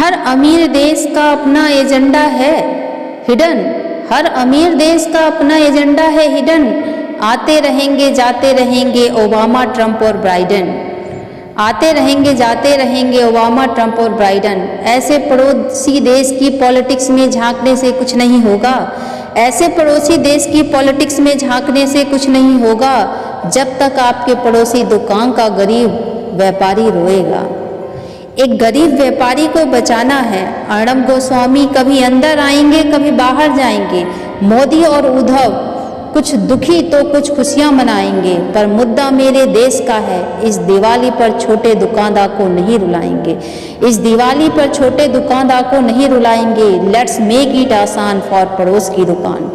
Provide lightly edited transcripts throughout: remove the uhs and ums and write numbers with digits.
हर अमीर देश का अपना एजेंडा है हिडन, हर अमीर देश का अपना एजेंडा है हिडन। आते रहेंगे जाते रहेंगे ओबामा ट्रंप और बाइडेन, आते रहेंगे जाते रहेंगे ओबामा ट्रंप और बाइडेन। ऐसे पड़ोसी देश की पॉलिटिक्स में झांकने से कुछ नहीं होगा, ऐसे पड़ोसी देश की पॉलिटिक्स में झांकने से कुछ नहीं होगा, जब तक आपके पड़ोसी दुकान का गरीब व्यापारी रोएगा। एक गरीब व्यापारी को बचाना है। अर्णब गोस्वामी कभी अंदर आएंगे कभी बाहर जाएंगे। मोदी और उद्धव कुछ दुखी तो कुछ खुशियां मनाएंगे, पर मुद्दा मेरे देश का है। इस दिवाली पर छोटे दुकानदार को नहीं रुलाएंगे, इस दिवाली पर छोटे दुकानदार को नहीं रुलाएंगे। लेट्स मेक इट आसान फॉर पड़ोस की दुकान।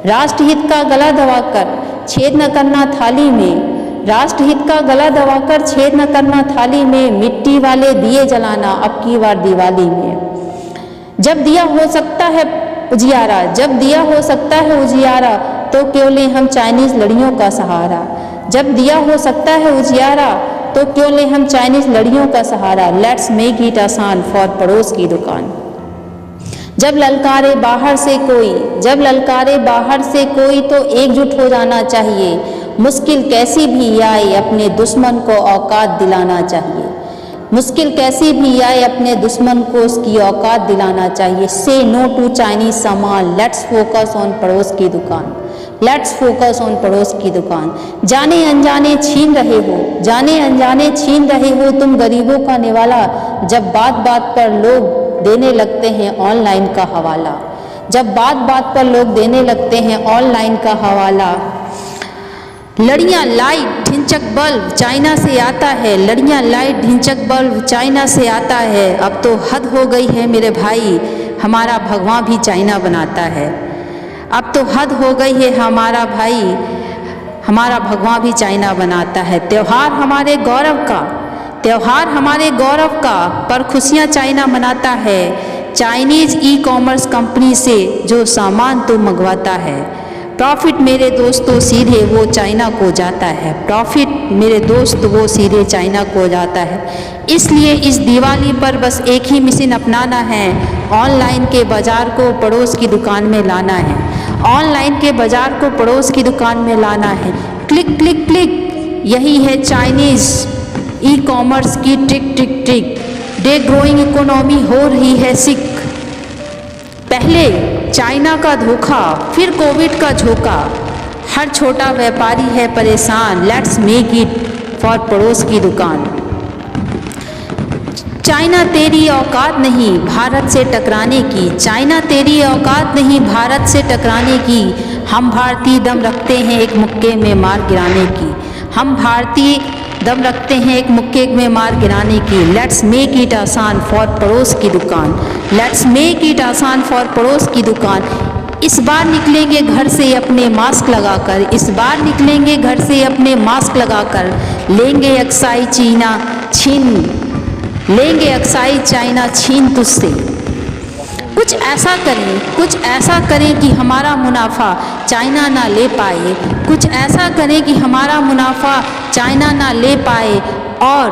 राष्ट्रहित का गला दबाकर छेद न करना थाली में, राष्ट्रहित का गला दबाकर छेद न करना थाली में। मिट्टी वाले दिए जलाना अब की बार दिवाली में। जब दिया हो सकता है उजियारा, जब दिया हो सकता है उजियारा, तो क्यों लें हम चाइनीज लड़ियों का सहारा। जब दिया हो सकता है उजियारा, तो क्यों लें हम चाइनीज लड़ियों का सहारा। लेट्स मेक इट आसान फॉर पड़ोस की दुकान। जब ललकारे बाहर से कोई, जब ललकारे बाहर से कोई, तो एकजुट हो जाना चाहिए। मुश्किल कैसी भी आए अपने दुश्मन को औकात दिलाना चाहिए, मुश्किल कैसी भी आए अपने दुश्मन को उसकी औकात दिलाना चाहिए। से नो टू चाइनीज सामान, लेट्स फोकस ऑन पड़ोस की दुकान, लेट्स फोकस ऑन पड़ोस की दुकान। जाने अनजाने छीन रहे हो, जाने अनजाने छीन रहे हो तुम गरीबों का निवाला, जब बात बात पर लोग देने लगते हैं ऑनलाइन का हवाला, जब बात बात पर लोग देने लगते हैं ऑनलाइन का हवाला। लड़ियाँ लाइट ढिंचक बल्ब चाइना से आता है, लड़ियाँ लाइट ढिंचक बल्ब चाइना से आता है। अब तो हद हो गई है मेरे भाई, हमारा भगवान भी चाइना बनाता है। अब तो हद हो गई है हमारा भाई, हमारा भगवान भी चाइना बनाता है। त्योहार हमारे गौरव का, त्योहार हमारे गौरव का, पर खुशियाँ चाइना मनाता है। चाइनीज ई कॉमर्स कंपनी से जो सामान तो मंगवाता है, प्रॉफिट मेरे दोस्तों सीधे वो चाइना को जाता है, प्रॉफिट मेरे दोस्त वो सीधे चाइना को जाता है। इसलिए इस दिवाली पर बस एक ही मिशन अपनाना है, ऑनलाइन के बाज़ार को पड़ोस की दुकान में लाना है, ऑनलाइन के बाज़ार को पड़ोस की दुकान में लाना है। क्लिक क्लिक क्लिक, यही है चाइनीज़ ई कॉमर्स की trick trick trick. Day growing economy हो रही है सिक। पहले चाइना का धोखा, फिर कोविड का झोंका, हर छोटा व्यापारी है परेशान। लेट्स मेक इट फॉर पड़ोस की दुकान। चाइना तेरी औकात नहीं भारत से टकराने की, चाइना तेरी औकात नहीं भारत से टकराने की। हम भारतीय दम रखते हैं एक मुक्के में मार गिराने की, हम भारतीय दम रखते हैं एक मुक्के में मार गिराने की। लेट्स मेक इट आसान फॉर पड़ोस की दुकान, लेट्स मेक इट आसान फॉर पड़ोस की दुकान। इस बार निकलेंगे घर से अपने मास्क लगाकर, इस बार निकलेंगे घर से अपने मास्क लगाकर। लेंगे अक्साई चीना छीन, लेंगे अक्साई चाइना छीन तुझसे। कुछ ऐसा करें, कुछ ऐसा करें कि हमारा मुनाफा चाइना ना ले पाए, कुछ ऐसा करें कि हमारा मुनाफा चाइना ना ले पाए, और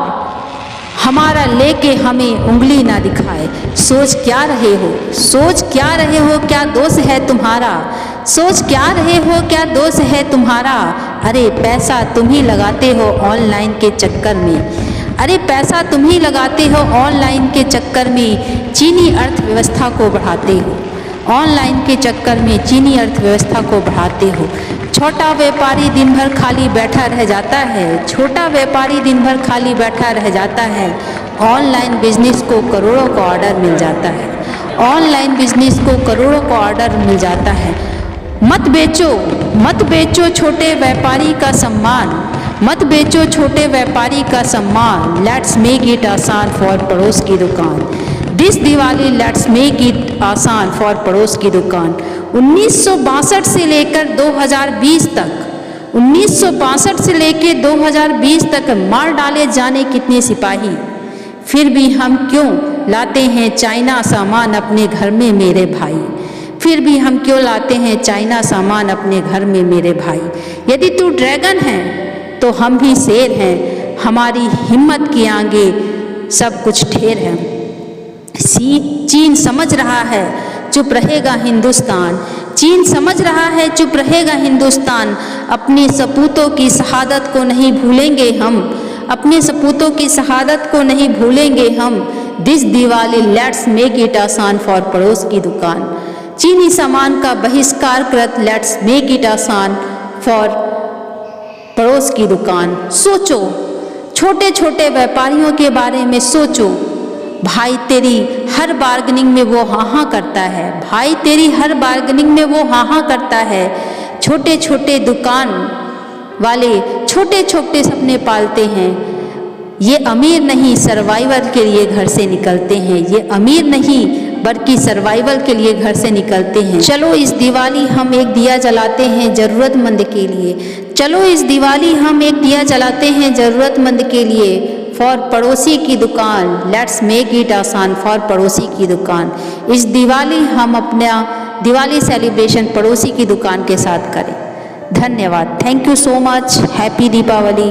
हमारा लेके हमें उंगली ना दिखाए। सोच क्या रहे हो, सोच क्या रहे हो, क्या दोष है तुम्हारा, सोच क्या रहे हो, क्या दोष है तुम्हारा। अरे पैसा तुम ही लगाते हो ऑनलाइन के चक्कर में, अरे पैसा तुम ही लगाते हो ऑनलाइन के चक्कर में। चीनी अर्थव्यवस्था को बढ़ाते हो, ऑनलाइन के चक्कर में चीनी अर्थव्यवस्था को बढ़ाते हो। छोटा व्यापारी दिन भर खाली बैठा रह जाता है, छोटा व्यापारी दिन भर खाली बैठा रह जाता है। ऑनलाइन बिजनेस को करोड़ों का ऑर्डर मिल जाता है, ऑनलाइन बिजनेस को करोड़ों का ऑर्डर मिल जाता है। मत बेचो, मत बेचो छोटे व्यापारी का सम्मान, मत बेचो छोटे व्यापारी का सम्मान। लेट्स मेक इट आसान फॉर पड़ोस की दुकान। This Diwali let's make it आसान फॉर पड़ोस की दुकान। 1962 से लेकर 2020 तक, 1962 से लेकर 2020 तक मार डाले जाने कितने सिपाही, फिर भी हम क्यों लाते हैं चाइना सामान अपने घर में मेरे भाई, फिर भी हम क्यों लाते हैं चाइना सामान अपने घर में मेरे भाई। यदि तू ड्रैगन है तो हम भी शेर हैं, हमारी हिम्मत के आगे सब कुछ ढेर है, चीन समझ रहा है चुप रहेगा हिंदुस्तान, चीन समझ रहा है चुप रहेगा हिंदुस्तान। अपने सपूतों की शहादत को नहीं भूलेंगे हम, अपने सपूतों की शहादत को नहीं भूलेंगे हम। This Diwali let's make it आसान फॉर पड़ोस की दुकान। चीनी सामान का बहिष्कार कृत लेट्स मेक इट आसान फॉर पड़ोस की दुकान। सोचो, छोटे छोटे व्यापारियों के बारे में सोचो। भाई तेरी हर बार्गेनिंग में वो हाँ हाँ करता है, भाई तेरी हर बार्गेनिंग में वो हाँ हाँ करता है। छोटे छोटे दुकान वाले छोटे छोटे सपने पालते हैं। ये अमीर नहीं सर्वाइवल के लिए घर से निकलते हैं, ये अमीर नहीं बल्कि सर्वाइवल के लिए घर से निकलते हैं। चलो इस दिवाली हम एक दिया जलाते हैं ज़रूरतमंद के लिए, चलो इस दिवाली हम एक दिया जलाते हैं ज़रूरतमंद के लिए। फॉर पड़ोसी की दुकान लेट्स मेक इट आसान फॉर पड़ोसी की दुकान। इस दिवाली हम अपना दिवाली सेलिब्रेशन पड़ोसी की दुकान के साथ करें। धन्यवाद। Thank you so much. Happy Deepawali.